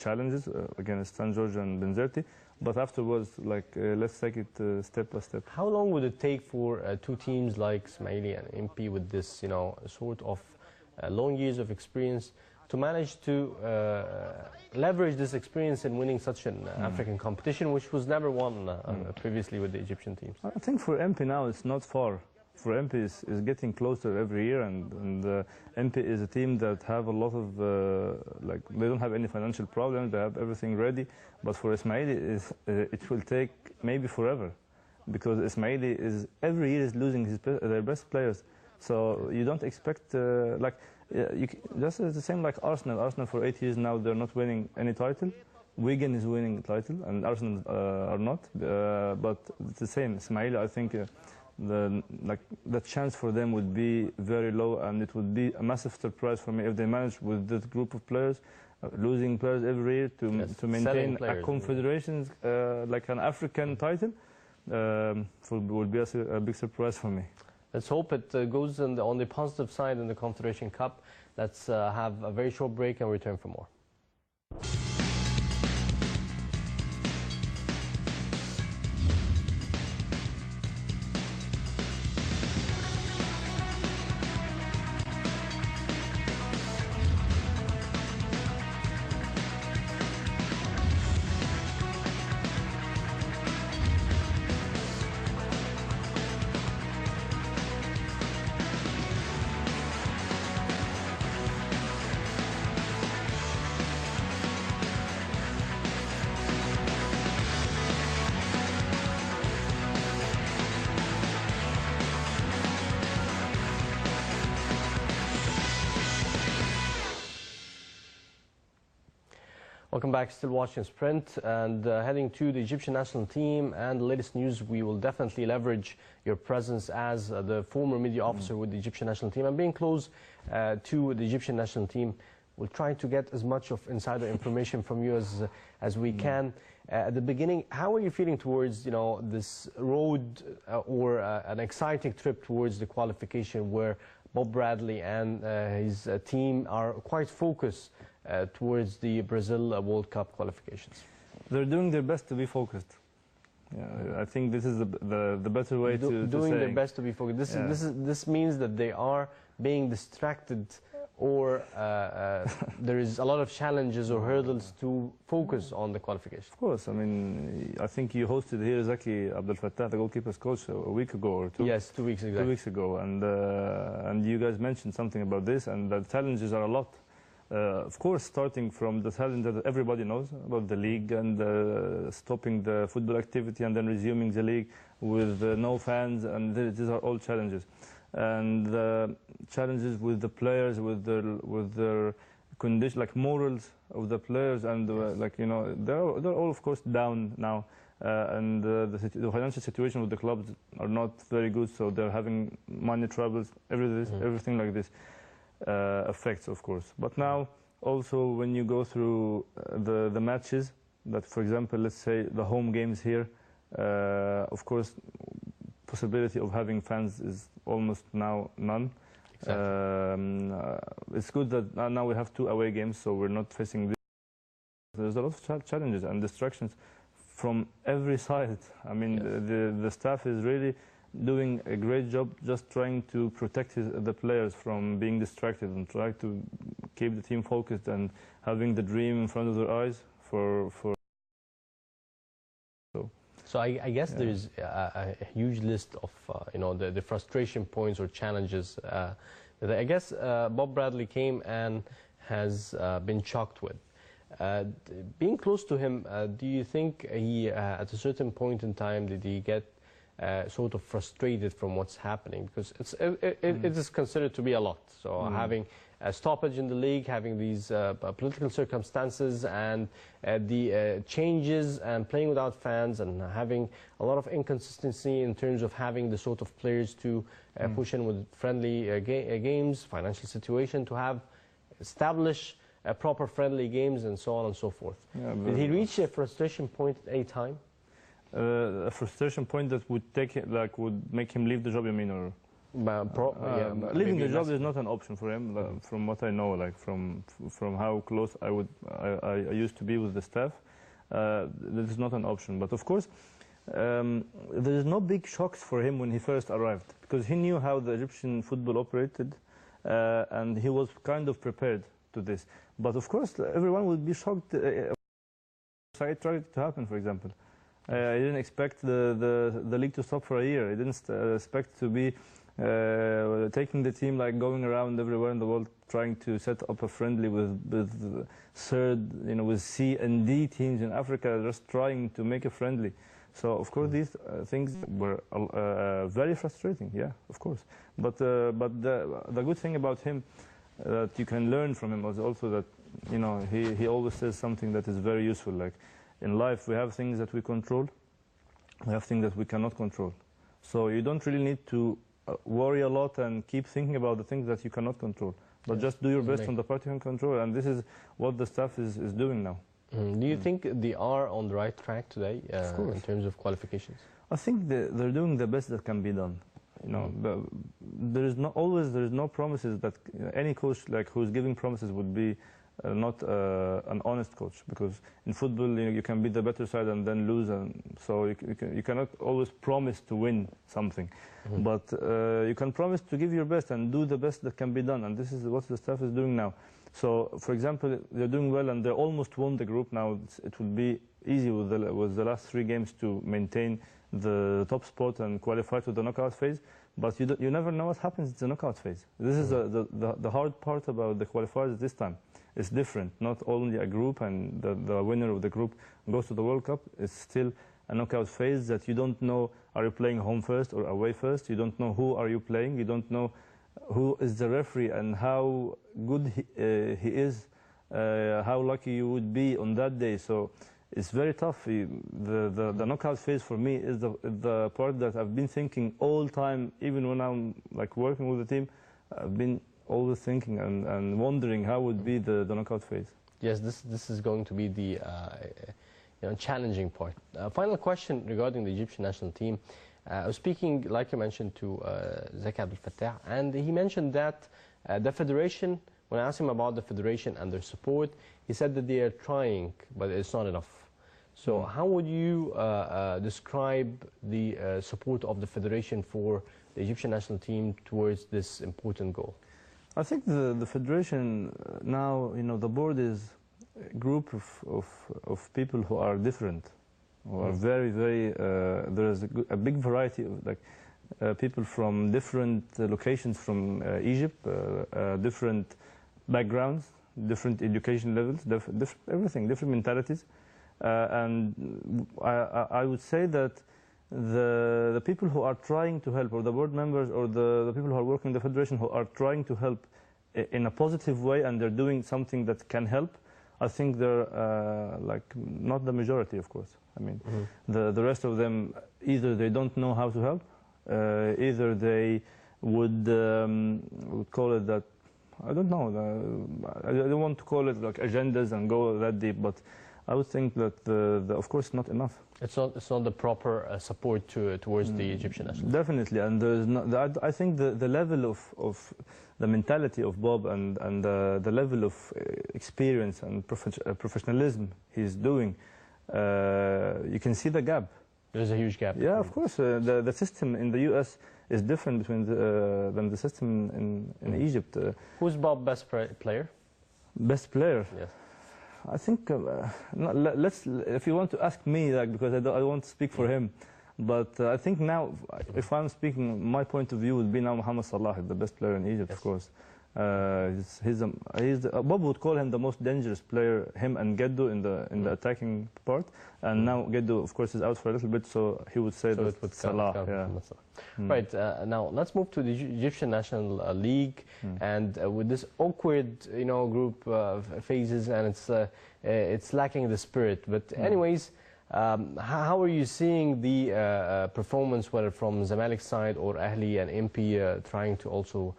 challenges against San George and Benzerti, but afterwards, like let's take it step by step. How long would it take for two teams like Ismaili and MP with this, sort of long years of experience to manage to leverage this experience in winning such an African competition, which was never won previously with the Egyptian teams? I think for MP now it's not far. For MP is getting closer every year, and MP is a team that have a lot of like they don't have any financial problems. They have everything ready. But for Ismaili, it will take maybe forever, because Ismaili is every year is losing their best players. So you don't expect like just the same like Arsenal. Arsenal for 8 years now they're not winning any title. Wigan is winning the title, and Arsenal are not. But it's the same. Ismaili, I think. The chance for them would be very low, and it would be a massive surprise for me if they manage with this group of players, losing players every year to maintain a confederations like an African title. Would be a big surprise for me. Let's hope it goes on the positive side in the Confederation Cup. Let's have a very short break and return for more. Welcome back, still watching Sprint, and heading to the Egyptian national team and the latest news. We will definitely leverage your presence as the former media officer with the Egyptian national team and being close to the Egyptian national team. We'll try to get as much of insider information from you as we can. At the beginning, how are you feeling towards this road or an exciting trip towards the qualification, where Bob Bradley and his team are quite focused towards the Brazil World Cup qualifications? They're doing their best to be focused. Yeah, I think this is the better way to doing say their best to be focused. This means that they are being distracted, or there is a lot of challenges or hurdles to focus on the qualification. Of course. I mean, I think you hosted here Zaki Abdel Fattah, the goalkeeper's coach, a week ago or two. Yes, 2 weeks ago. 2 weeks ago, and you guys mentioned something about this, and the challenges are a lot. Of course, starting from the challenge that everybody knows about the league, and stopping the football activity and then resuming the league with no fans, and these are all challenges. And challenges with the players, with their condition, like morals of the players, and like they're all of course down now, and the financial situation with the clubs are not very good, so they're having money troubles, everything like this. Affects, of course. But now also when you go through the matches, that for example, let's say the home games here, of course possibility of having fans is almost now none. Exactly. It's good that now we have 2 away games, so we're not facing this. There's a lot of challenges and distractions from every side. I mean, the staff is really doing a great job, just trying to protect the players from being distracted and try to keep the team focused and having the dream in front of their eyes for. So I guess there's a huge list of the frustration points or challenges that I guess Bob Bradley came and has been shocked with. Being close to him, do you think he at a certain point in time did he get sort of frustrated from what's happening? Because it is considered to be a lot. So having a stoppage in the league, having these political circumstances, and the changes, and playing without fans, and having a lot of inconsistency in terms of having the sort of players to push in with friendly games, financial situation, to establish proper friendly games, and so on and so forth. Yeah, did he reach a frustration point at any time? A frustration point that would would make him leave the job, you mean, or? Leaving the job is not an option for him, from what I know, like from how close I used to be with the staff. This is not an option. But of course, there is no big shocks for him when he first arrived, because he knew how the Egyptian football operated, and he was kind of prepared to this. But of course, everyone would be shocked if it tried to happen, for example. He didn't expect the league to stop for a year. He didn't expect to be taking the team, like going around everywhere in the world, trying to set up a friendly with third, with C and D teams in Africa, just trying to make a friendly. So of course these things were very frustrating. Yeah, of course. But the good thing about him that you can learn from him was also that he always says something that is very useful. Like in life, we have things that we control, we have things that we cannot control. So you don't really need to worry a lot and keep thinking about the things that you cannot control, but just do your best on the part you can control, and this is what the staff is doing now. Do you think they are on the right track today in terms of qualifications? I think they're doing the best that can be done. There is no promises that any coach who's giving promises would be not an honest coach, because in football you can be the better side and then lose, and so you cannot always promise to win something, but you can promise to give your best and do the best that can be done, and this is what the staff is doing now. So, for example, they're doing well and they almost won the group. Now it would be easy with the last 3 games to maintain the top spot and qualify to the knockout phase, but you never know what happens in the knockout phase. This is the hard part about the qualifiers this time. It's different. Not only a group and the winner of the group goes to the World Cup. It's still a knockout phase that you don't know, are you playing home first or away first? You don't know who are you playing. You don't know who is the referee and how good he is, how lucky you would be on that day. So it's very tough. The knockout phase for me is the part that I've been thinking all time, even when I'm working with the team. I've been always thinking and wondering how would be the knockout phase. Yes, this is going to be the challenging part. Final question regarding the Egyptian national team. I was speaking, like you mentioned, to Zaki Abdel Fattah, and he mentioned that the federation, when I asked him about the federation and their support, he said that they are trying, but it's not enough. So how would you describe the support of the federation for the Egyptian national team towards this important goal? I think the federation now, the board is a group of people who are different, who are very, very, there is a big variety of people from different locations from Egypt, different backgrounds, different education levels, everything, different mentalities. And I would say that the people who are trying to help, or the board members, or the people who are working in the federation who are trying to help in a positive way, and they're doing something that can help, I think they're not the majority, of course. I mean, the rest of them, either they don't know how to help, either they would call it that, I don't know, I don't want to call it agendas and go that deep, but I would think that, of course, not enough. It's not the proper support towards the Egyptian national team. Definitely, and there's not, I think the level of the mentality of Bob and the level of experience and professionalism he's doing, you can see the gap. There's a huge gap. Yeah, of course. The system in the U.S. is different between than the system in Egypt. Who's Bob's best player? Best player? Yes. I think if you want to ask me, because I don't want to speak for him, but I think now, if I'm speaking, my point of view would be now Mohamed Salah, the best player in Egypt, of course. Bob would call him the most dangerous player, him and Mejdى in the attacking part, and now Mejdى, of course, is out for a little bit, so he would say that it's Salah. Yeah. Right, now let's move to the Egyptian National League, and with this awkward, group phases, and it's lacking the spirit. But anyways, how are you seeing the performance, whether from Zamalek's side or Ahli and MP trying to also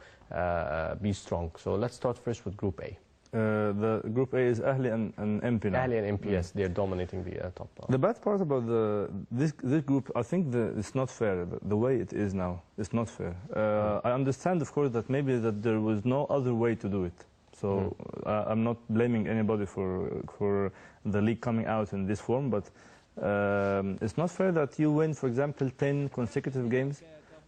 be strong? So let's start first with Group A. The Group A is Ahli and MP now. Ahli and MP, yes, they're dominating the top. The bad part about this group, I think it's not fair. The way it is now, it's not fair. I understand, of course, that maybe that there was no other way to do it. So I'm not blaming anybody for the league coming out in this form, but it's not fair that you win, for example, 10 consecutive games,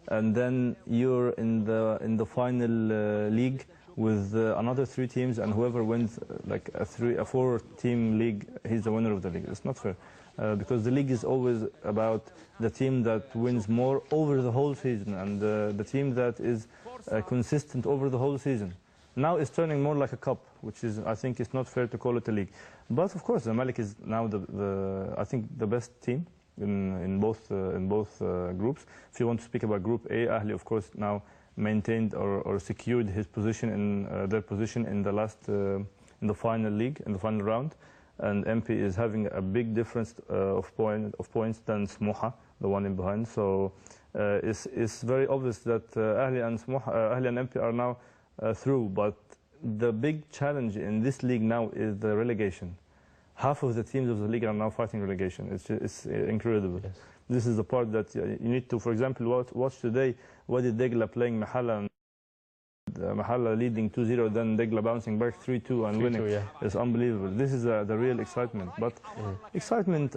and then you're in the final league with another 3 teams, and whoever wins like a 4-team league, he's the winner of the league. It's not fair, because the league is always about the team that wins more over the whole season, and the team that is consistent over the whole season. Now it's turning more like a cup, which is, I think, it's not fair to call it a league. But of course, the Malik is now I think the best team in both groups. If you want to speak about Group A, Ahli, of course, now maintained or secured his position in their position in the last in the final league, in the final round, and MP is having a big difference of points than Smoha, the one in behind. So it's very obvious that Ahli and MP are now through. But the big challenge in this league now is the relegation. Half of the teams of the league are now fighting relegation. It's incredible. Yes. This is the part that you need to, for example, watch today. Wadi Degla playing Mahalla, and Mahalla leading 2-0, then Degla bouncing back 3-2 and winning. Yeah. It's unbelievable. This is the real excitement. But excitement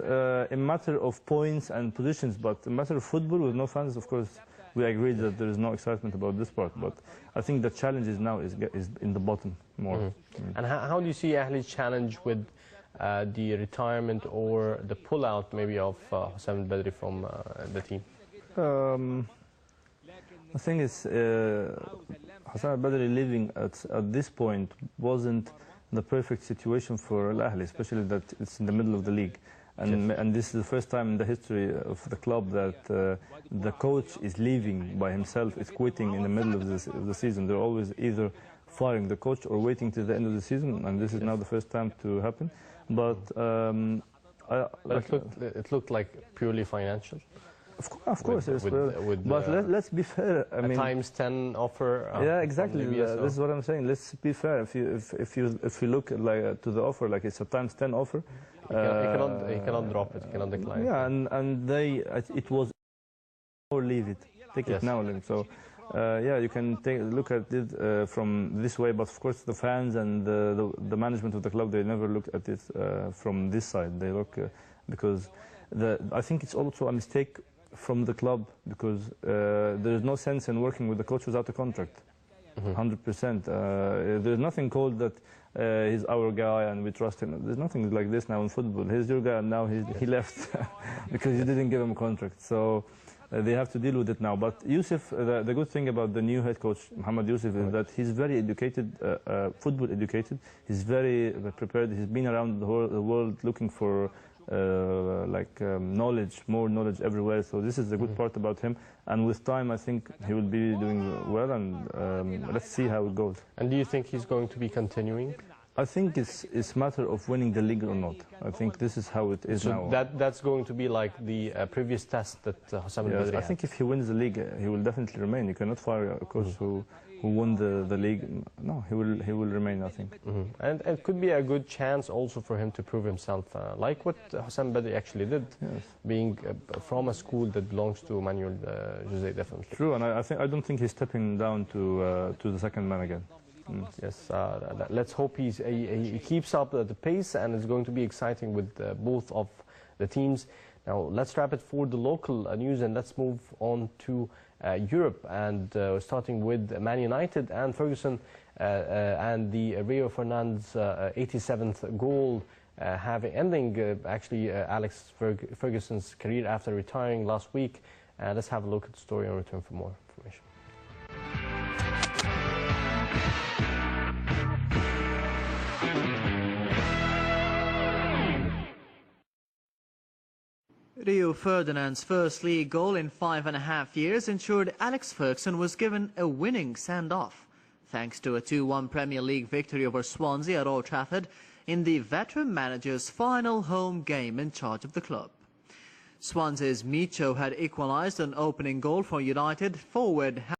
in matter of points and positions, but in matter of football with no fans, of course, we agree that there is no excitement about this part. But I think the challenge is now is in the bottom more. And how do you see Ahli's challenge with the retirement or the pullout maybe of Hussam al-Badri from the team? The thing is, Hussam al-Badri leaving at this point wasn't the perfect situation for Al-Ahli, especially that it's in the middle of the league. And this is the first time in the history of the club that the coach is leaving by himself, is quitting in the middle of the season. They're always either firing the coach or waiting to the end of the season, and this is now the first time to happen. But it looked like purely financial. Of course, but let's be fair. I mean, times 10 offer. Yeah, exactly. This is what I'm saying. Let's be fair. If you look like to the offer, like it's a times 10 offer. You cannot drop it. You cannot decline. Yeah, and it was or leave it. Take it now. So. Yeah, you can look at it from this way, but of course the fans and the management of the club, they never look at it from this side. They look because I think it's also a mistake from the club, because there is no sense in working with the coach without a contract. 100%. There's nothing called that he's our guy and we trust him. There's nothing like this now in football. He's your guy and now he left because you didn't give him a contract. So they have to deal with it now. But Yusuf, the good thing about the new head coach, Mohammed Yusuf, is that he's very educated, football educated. He's very prepared. He's been around the world looking for knowledge, more knowledge everywhere. So this is the good part about him. And with time, I think he will be doing well. And let's see how it goes. And do you think he's going to be continuing? I think it's a matter of winning the league or not. I think this is how it is now. That's going to be like the previous test that Hussam al-Badri had. I think if he wins the league, he will definitely remain. You cannot fire a coach who won the league. No, he will remain, I think. And it could be a good chance also for him to prove himself, like what Hussam al-Badri actually did, being from a school that belongs to Manuel Jose, definitely. True, and I don't think he's stepping down to the second man again. Yes, let's hope he keeps up the pace, and it's going to be exciting with both of the teams. Now, let's wrap it for the local news, and let's move on to Europe, and starting with Man United and Ferguson and the Rio Ferdinand's 87th goal, ending actually Alex Ferguson's career after retiring last week. Let's have a look at the story and return for more information. Rio Ferdinand's first league goal in 5.5 years ensured Alex Ferguson was given a winning send-off, thanks to a 2-1 Premier League victory over Swansea at Old Trafford in the veteran manager's final home game in charge of the club. Swansea's Micho had equalised an opening goal for United forward